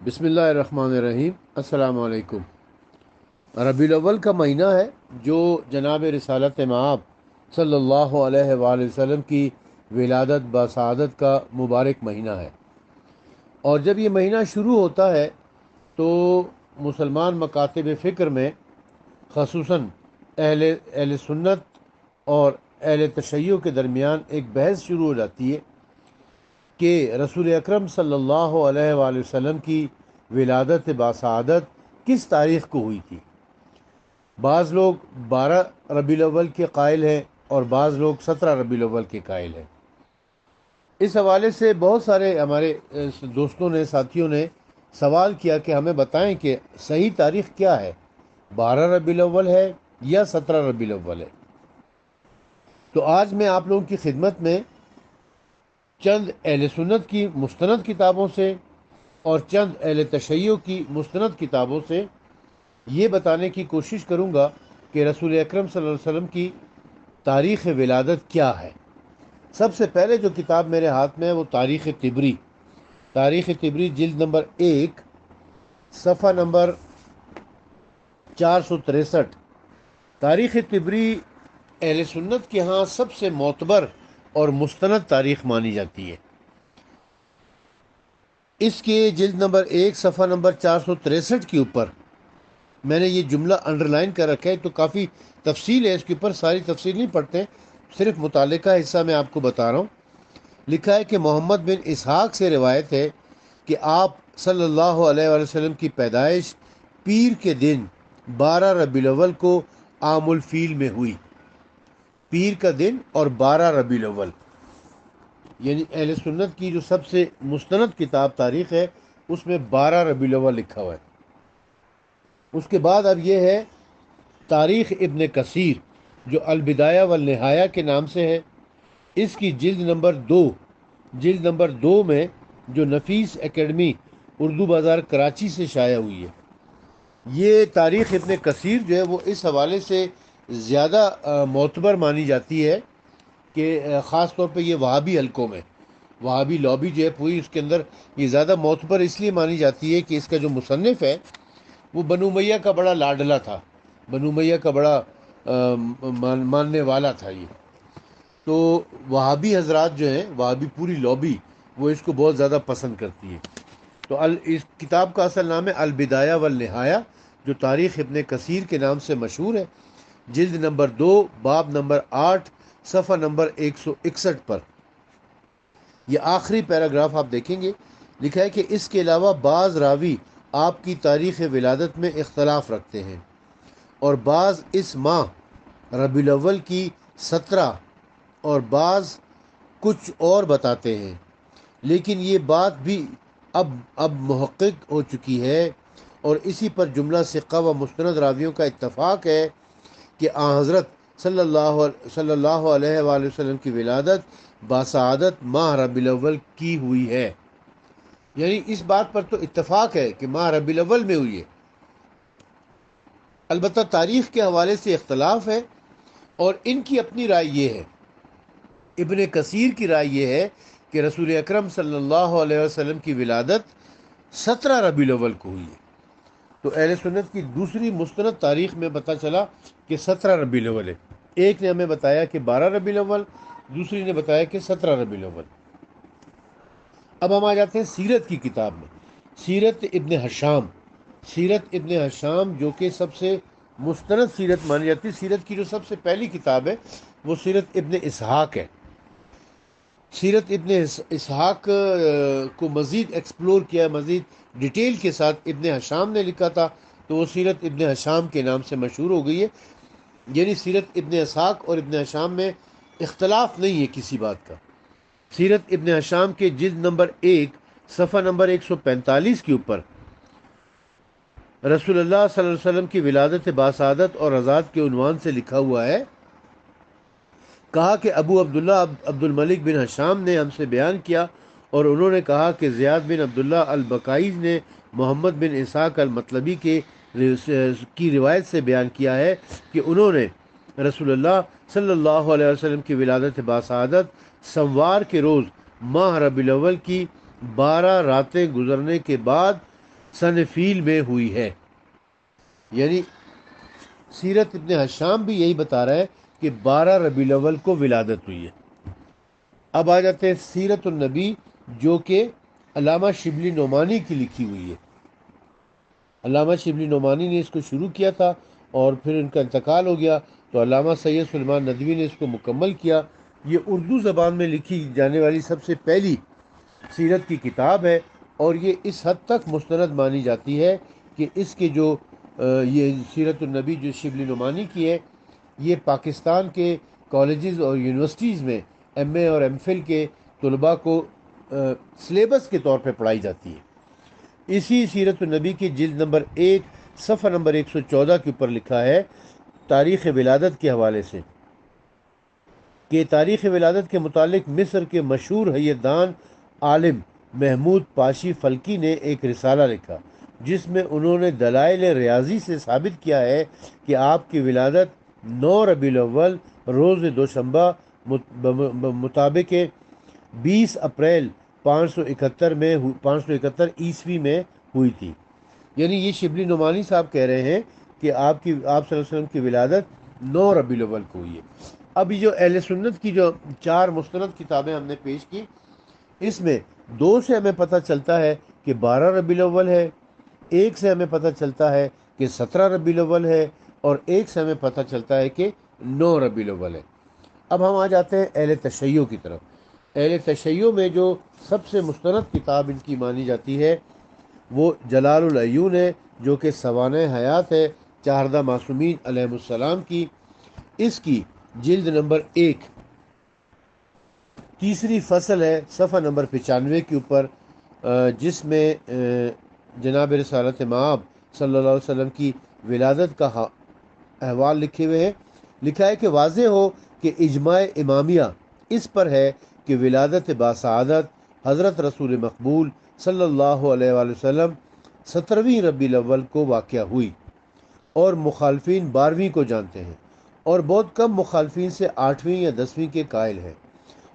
بسم اللہ الرحمن الرحیم۔ السلام علیکم۔ ربیع الاول کا مہینہ ہے جو جناب رسالت مآب صلی اللہ علیہ وآلہ وسلم کی ولادت بسعادت کا مبارک مہینہ ہے، اور جب یہ مہینہ شروع ہوتا ہے تو مسلمان مکاتب فکر میں خصوصاً اہل سنت اور اہل تشیع کے درمیان ایک بحث شروع ہو جاتی ہے کہ رسول اکرم صلی اللہ علیہ وآلہ وسلم کی ولادت باسعادت کس تاریخ کو ہوئی تھی۔ بعض لوگ 12 ربیع الاول کے قائل ہیں اور بعض لوگ 17 ربیع الاول کے قائل ہیں۔ اس حوالے سے بہت سارے ہمارے دوستوں نے، ساتھیوں نے سوال کیا کہ ہمیں بتائیں کہ صحیح تاریخ کیا ہے، 12 ربیع الاول ہے یا 17 ربیع الاول ہے۔ تو آج میں آپ لوگوں کی خدمت میں چند اہل سنت کی مستند کتابوں سے اور چند اہل تشیع کی مستند کتابوں سے یہ بتانے کی کوشش کروں گا کہ رسول اکرم صلی اللہ علیہ وسلم کی تاریخ ولادت کیا ہے۔ سب سے پہلے جو کتاب میرے ہاتھ میں ہے وہ تاریخ طبری، تاریخ طبری جلد نمبر 1 صفحہ نمبر 463۔ تاریخ طبری اہل سنت کے ہاں سب سے معتبر اور مستند تاریخ مانی جاتی ہے۔ اس کے جلد نمبر 1 صفحہ نمبر 463 کے اوپر میں نے یہ جملہ انڈر لائن کر رکھا ہے، تو کافی تفصیل ہے اس کے اوپر، ساری تفصیل نہیں پڑھتے، صرف متعلقہ حصہ میں آپ کو بتا رہا ہوں۔ لکھا ہے کہ محمد بن اسحاق سے روایت ہے کہ آپ صلی اللہ علیہ وآلہ وسلم کی پیدائش پیر کے دن 12 ربیع الاول کو عام الفیل میں ہوئی۔ پیر کا دن اور 12 ربیع الاول، یعنی اہل سنت کی جو سب سے مستند کتاب تاریخ ہے اس میں 12 ربیع الاول لکھا ہوا ہے۔ اس کے بعد اب یہ ہے تاریخ ابن کثیر جو البدایہ والنہایہ کے نام سے ہے۔ اس کی جلد نمبر دو میں جو نفیس اکیڈمی اردو بازار کراچی سے شائع ہوئی ہے، یہ تاریخ ابن کثیر جو ہے وہ اس حوالے سے زیادہ معتبر مانی جاتی ہے کہ خاص طور پہ یہ وہابی حلقوں میں، وہابی لابی جو ہے پوری، اس کے اندر یہ زیادہ معتبر اس لیے مانی جاتی ہے کہ اس کا جو مصنف ہے وہ بنو امیہ کا بڑا لاڈلا تھا، بنو امیہ کا بڑا ماننے والا تھا یہ۔ تو وہابی حضرات جو ہیں، وہابی پوری لابی، وہ اس کو بہت زیادہ پسند کرتی ہے۔ تو اس کتاب کا اصل نام ہے البدایہ والنہایہ، جو تاریخ ابن کثیر کے نام سے مشہور ہے۔ جلد نمبر 2 باب نمبر 8 صفحہ نمبر 161 پر یہ آخری پیراگراف آپ دیکھیں گے، لکھا ہے کہ اس کے علاوہ بعض راوی آپ کی تاریخ ولادت میں اختلاف رکھتے ہیں، اور بعض اس ماہ ربیع الاول کی 17 اور بعض کچھ اور بتاتے ہیں، لیکن یہ بات بھی اب محقق ہو چکی ہے، اور اسی پر جملہ ثقہ و مستند راویوں کا اتفاق ہے کہ آن حضرت صلی اللہ علیہ وآلہ وسلم کی ولادت باسعادت ماہ ربیع الاول کی ہوئی ہے۔ یعنی اس بات پر تو اتفاق ہے کہ ماہ ربیع الاول میں ہوئی ہے، البتہ تاریخ کے حوالے سے اختلاف ہے، اور ان کی اپنی رائے یہ ہے، ابن کثیر کی رائے یہ ہے کہ رسول اکرم صلی اللہ علیہ وسلم کی ولادت 17 ربیع الاول کو ہوئی ہے۔ تو اہل سنت کی دوسری مستند تاریخ میں پتہ چلا کہ 17 ربیع الاول ہے۔ ایک نے ہمیں بتایا کہ 12 ربیع الاول، دوسری نے بتایا کہ 17 ربیع الاول۔ اب ہم آ جاتے ہیں سیرت کی کتاب میں، سیرت ابن ہشام۔ سیرت ابن ہشام جو کہ سب سے مستند سیرت مانی جاتی ہے، سیرت کی جو سب سے پہلی کتاب ہے وہ سیرت ابن اسحاق ہے۔ سیرت ابن اسحاق کو مزید ایکسپلور کیا، مزید ڈیٹیل کے ساتھ ابن ہشام نے لکھا تھا، تو وہ سیرت ابن ہشام کے نام سے مشہور ہو گئی ہے۔ یعنی سیرت ابن اسحاق اور ابن ہشام میں اختلاف نہیں ہے کسی بات کا۔ سیرت ابن ہشام کے جلد نمبر 1 صفحہ نمبر 145 کے اوپر رسول اللہ صلی اللہ علیہ وسلم کی ولادت باسعادت اور رضاعت کے عنوان سے لکھا ہوا ہے، کہا کہ ابو عبداللہ عبد الملک بن ہشام نے ہم سے بیان کیا، اور انہوں نے کہا کہ زیاد بن عبداللہ البکائیز نے محمد بن اسحاق المطلبی کی روایت سے بیان کیا ہے کہ انہوں نے رسول اللہ صلی اللہ علیہ وسلم کی ولادت باسعادت سموار کے روز ماہ ربیع الاول کی 12 راتیں گزرنے کے بعد سن فیل میں ہوئی ہے. یعنی سیرت ابن حشام بھی یہی بتا رہا ہے کہ 12 ربیع الاول کو ولادت ہوئی ہے. اب آ جاتے ہیں سیرت النبی، جو کہ علامہ شبلی نعمانی کی لکھی ہوئی ہے. علامہ شبلی نعمانی نے اس کو شروع کیا تھا اور پھر ان کا انتقال ہو گیا، تو علامہ سید سلیمان ندوی نے اس کو مکمل کیا. یہ اردو زبان میں لکھی جانے والی سب سے پہلی سیرت کی کتاب ہے، اور یہ اس حد تک مستند مانی جاتی ہے کہ اس کے جو یہ سیرت النبی جو شبلی نعمانی کی ہے، یہ پاکستان کے کالجز اور یونیورسٹیز میں ایم اے اور ایم فل کے طلباء کو سلیبس کے طور پہ پڑھائی جاتی ہے. اسی سیرت النبی کی جلد نمبر 1 صفحہ نمبر 114 کے اوپر لکھا ہے تاریخ ولادت کے حوالے سے کہ تاریخ ولادت کے متعلق مصر کے مشہور حیت دان عالم محمود پاشی فلکی نے ایک رسالہ لکھا، جس میں انہوں نے دلائل ریاضی سے ثابت کیا ہے کہ آپ کی ولادت 9 ربیع الاول روز دوشنبہ مطابق 20 اپریل 571 عیسوی میں ہوئی تھی. یعنی یہ شبلی نعمانی صاحب کہہ رہے ہیں کہ آپ صلی اللہ علیہ وسلم کی ولادت 9 ربیع الاول کو ہوئی ہے. اب یہ جو اہل سنت کی جو 4 مستند کتابیں ہم نے پیش کی، اس میں 2 سے ہمیں پتہ چلتا ہے کہ 12 ربیع الاول ہے، 1 سے ہمیں پتہ چلتا ہے کہ 17 ربیع الاول ہے، اور 1 سے ہمیں پتہ چلتا ہے کہ 9 ربیع الاول ہے. اب ہم آ جاتے ہیں اہل تشیع کی طرف. اہل تشیع میں جو سب سے مستند کتاب ان کی مانی جاتی ہے وہ جلال العیون ہے، جو کہ سوانح حیات ہے چہاردہ معصومین علیہ السلام کی. اس کی جلد نمبر 1 تیسری فصل ہے صفحہ نمبر 95 کے اوپر، جس میں جناب رسالت مآب صلی اللہ علیہ وسلم کی ولادت کا احوال لکھے ہوئے ہیں. لکھا ہے کہ واضح ہو کہ اجماع امامیہ اس پر ہے کہ ولادت باسعادت حضرت رسول مقبول صلی اللہ علیہ وآلہ وسلم 17ویں ربیع الاول کو واقع ہوئی، اور مخالفین 12ویں کو جانتے ہیں، اور بہت کم مخالفین سے 8ویں یا 10ویں کے قائل ہیں،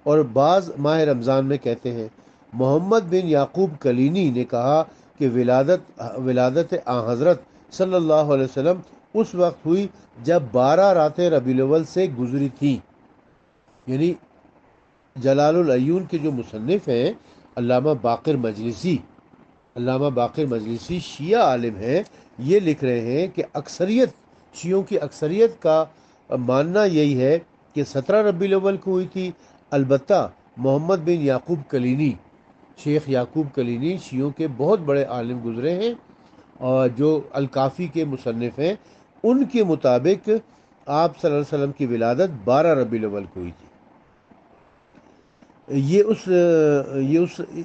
اور بعض ماہ رمضان میں کہتے ہیں. محمد بن یعقوب کلینی نے کہا کہ ولادت حضرت صلی اللہ علیہ وسلم اس وقت ہوئی جب 12 راتیں ربیع الاول سے گزری تھیں. یعنی جلال العیون کے جو مصنف ہیں علامہ باقر مجلسی شیعہ عالم ہیں، یہ لکھ رہے ہیں کہ شیعوں کی اکثریت کا ماننا یہی ہے کہ 17 ربیع الاول کو ہوئی تھی. البتہ محمد بن یعقوب کلینی، شیخ یعقوب کلینی شیعوں کے بہت بڑے عالم گزرے ہیں، اور جو الکافی کے مصنف ہیں، ان کے مطابق آپ صلی اللہ علیہ وسلم کی ولادت 12 ربیع الاول کو ہوئی تھی.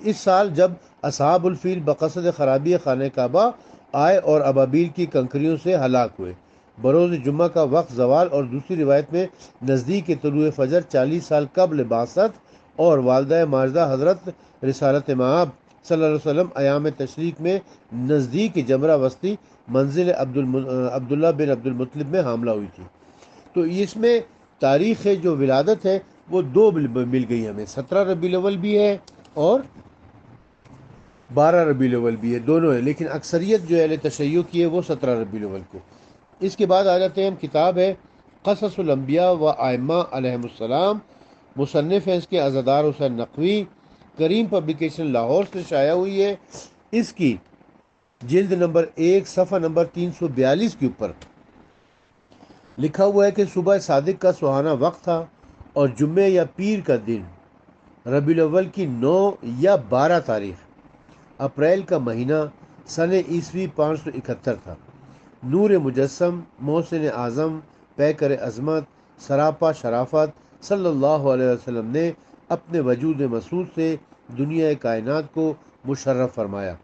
اس سال جب اصحاب الفیل بقصد خرابی خانہ کعبہ آئے اور ابابیل کی کنکریوں سے ہلاک ہوئے. بروز جمعہ کا وقت زوال، اور دوسری روایت میں نزدیک طلوع فجر 40 سال قبل بعثت، اور والدہ ماجدہ حضرت رسالت مآب صلی اللہ علیہ وسلم ایام تشریق میں نزدیک جمرہ وسطی منزل عبداللہ بن عبد المطلب میں حاملہ ہوئی تھی. تو اس میں تاریخ جو ولادت ہے وہ 2 مل گئی ہمیں، 17 ربیع الاول بھی ہے اور 12 ربیع الاول بھی ہے، دونوں ہے، لیکن اکثریت جو اہل تشیع کی ہے وہ 17 ربیع الاول کو. اس کے بعد آ جاتے ہیں ہم، کتاب ہے قصص الانبیاء و ائمہ علیہم السلام. مصنف ہے اس کے عزادار حسین نقوی، کریم پبلیکیشن لاہور سے شائع ہوئی ہے. اس کی جلد نمبر 1 صفحہ نمبر 342 کے اوپر لکھا ہوا ہے کہ صبح صادق کا سہانا وقت تھا، اور جمعے یا پیر کا دن ربیع الاول کی 9 یا 12 تاریخ اپریل کا مہینہ سن عیسوی 571 تھا. نور مجسم محسن اعظم پیکر عظمت سراپا شرافت صلی اللہ علیہ وسلم نے اپنے وجود مسعود سے دنیا کائنات کو مشرف فرمایا.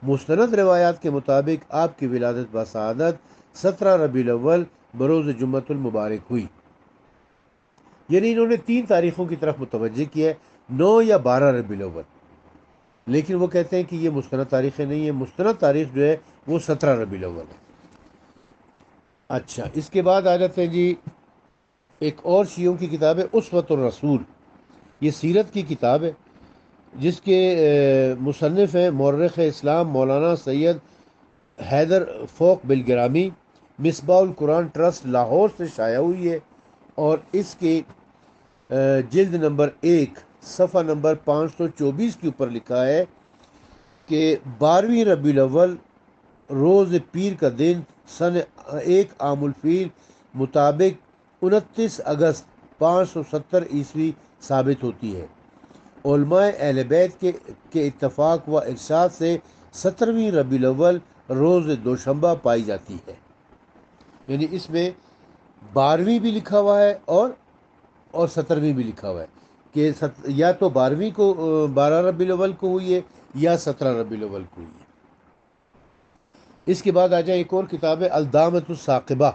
مستند روایات کے مطابق آپ کی ولادت باسعادت 17 ربیع الاول بروز جمعۃ المبارک ہوئی. یعنی انہوں نے 3 تاریخوں کی طرف متوجہ کیا ہے، 9 یا 12 ربیع الاول، لیکن وہ کہتے ہیں کہ یہ مستند تاریخیں نہیں ہیں. مستند تاریخ جو ہے وہ 17 ربیع الاول ہے. اچھا، اس کے بعد آ جاتے ہیں جی ایک اور شیعوں کی کتاب ہے اسوۃ الرسول. یہ سیرت کی کتاب ہے، جس کے مصنف ہیں مورخ اسلام مولانا سید حیدر فوق بالگرامی، مصباح القرآن ٹرسٹ لاہور سے شائع ہوئی ہے، اور اس کے جلد نمبر 1 صفحہ نمبر 524 کے اوپر لکھا ہے کہ 12ویں ربیع الاول روز پیر کا دن سن 1 عام الفیل مطابق 29 اگست 570 عیسوی ثابت ہوتی ہے۔ علماء اہل بیت کے اتفاق و ارشاد سے 17ویں ربیع الاول روز دوشنبہ پائی جاتی ہے۔ یعنی اس میں 12ویں بھی لکھا ہوا ہے اور 17ویں بھی لکھا ہوا ہے کہ یا تو 12ویں کو 12 ربیع الاول کو ہوئی ہے یا 17 ربیع الاول کو ہوئی ہے۔ اس کے بعد آ جائے ایک اور کتاب ہے الدامۃ الثاقبہ،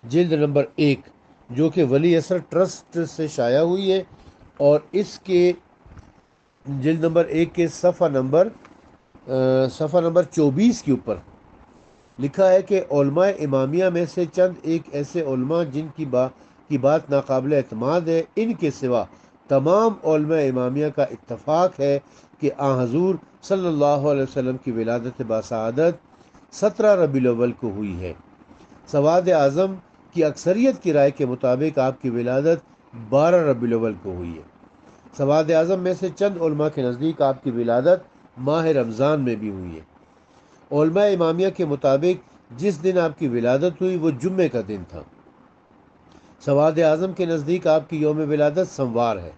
جلد نمبر 1، جو کہ ولی اثر ٹرسٹ سے شائع ہوئی ہے، اور اس کے جلد نمبر 1 کے صفحہ نمبر 24 کے اوپر لکھا ہے کہ علماء امامیہ میں سے چند ایک ایسے علماء جن کی بات ناقابل اعتماد ہے، ان کے سوا تمام علماء امامیہ کا اتفاق ہے کہ آن حضور صلی اللہ علیہ وسلم کی ولادت باسعادت 17 ربیع الاول کو ہوئی ہے۔ سواد اعظم کی اکثریت کی رائے کے مطابق آپ کی ولادت 12 ربیع الاول کو ہوئی ہے۔ سواد اعظم میں سے چند علماء کے نزدیک آپ کی ولادت ماہ رمضان میں بھی ہوئی ہے۔ علماء امامیہ کے مطابق جس دن آپ کی ولادت ہوئی وہ جمعے کا دن تھا۔ سواد اعظم کے نزدیک آپ کی یوم ولادت سموار ہے۔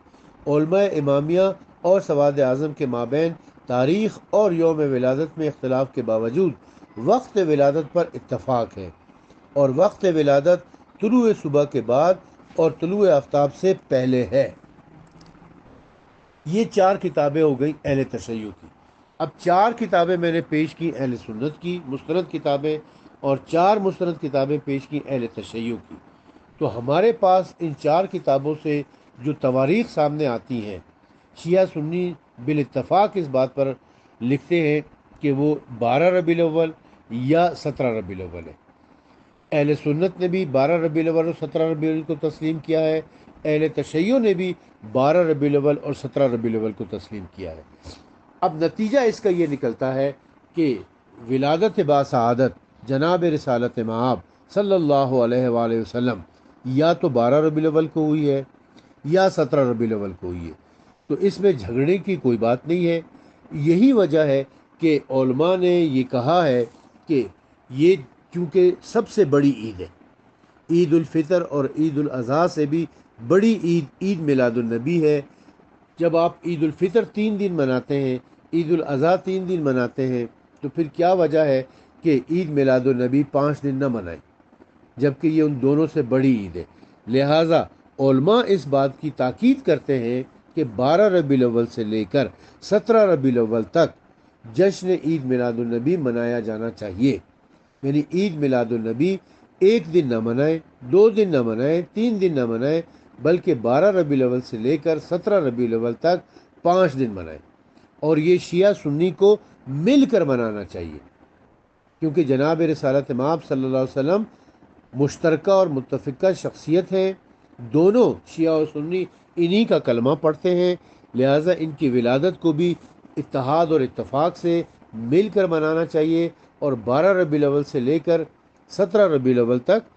علماء امامیہ اور سواد اعظم کے مابین تاریخ اور یوم ولادت میں اختلاف کے باوجود وقت ولادت پر اتفاق ہے، اور وقت ولادت طلوع صبح کے بعد اور طلوع آفتاب سے پہلے ہے۔ یہ 4 کتابیں ہو گئیں اہل تشیع کی۔ اب 4 کتابیں میں نے پیش کی اہل سنت کی مستند کتابیں، اور 4 مستند کتابیں پیش کی اہل تشیع کی۔ تو ہمارے پاس ان 4 کتابوں سے جو تواریخ سامنے آتی ہیں، شیعہ سنی بالاتفاق اس بات پر لکھتے ہیں کہ وہ 12 ربیع الاول یا 17 ربیع الاول ہے۔ اہل سنت نے بھی 12 ربیع الاول اور 17 ربیع الاول کو تسلیم کیا ہے، اہل تشیع نے بھی 12 ربیع الاول اور 17 ربیع الاول کو تسلیم کیا ہے۔ اب نتیجہ اس کا یہ نکلتا ہے کہ ولادت باسعادت جناب رسالت مآب صلی اللہ علیہ وآلہ وسلم یا تو 12 ربیع الاول کو ہوئی ہے یا 17 ربیع الاول کو ہوئی ہے۔ تو اس میں جھگڑے کی کوئی بات نہیں ہے۔ یہی وجہ ہے کہ علماء نے یہ کہا ہے کہ یہ چونکہ سب سے بڑی عید ہے، عید الفطر اور عید الاضحیٰ سے بھی بڑی عید میلاد النبی ہے۔ جب آپ عید الفطر 3 دن مناتے ہیں، عید الاضحیٰ 3 دن مناتے ہیں، تو پھر کیا وجہ ہے کہ عید میلاد النبی 5 دن نہ منائیں، جبکہ یہ ان دونوں سے بڑی عید ہے۔ لہٰذا علماء اس بات کی تاکید کرتے ہیں کہ 12 ربیع الاول سے لے کر 17 ربیع الاول تک جشن عید میلاد النبی منایا جانا چاہیے۔ یعنی عید میلاد النبی 1 دن نہ منائیں، 2 دن نہ منائیں، 3 دن نہ منائیں، بلکہ 12 ربیع الاول سے لے کر 17 ربیع الاول تک 5 دن منائیں، اور یہ شیعہ سنی کو مل کر منانا چاہیے، کیونکہ جناب رسالت مآب صلی اللہ علیہ وسلم مشترکہ اور متفقہ شخصیت ہیں۔ دونوں شیعہ اور سنی انہی کا کلمہ پڑھتے ہیں، لہٰذا ان کی ولادت کو بھی اتحاد اور اتفاق سے مل کر منانا چاہیے، اور 12 ربیع الاول سے لے کر 17 ربیع الاول تک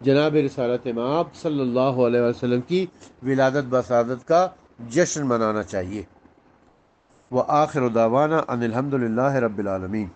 جناب رسالت مآب صلی اللہ علیہ وسلم کی ولادت باسعادت کا جشن منانا چاہیے۔ وآخر دعوانا ان الحمد للہ رب العالمین۔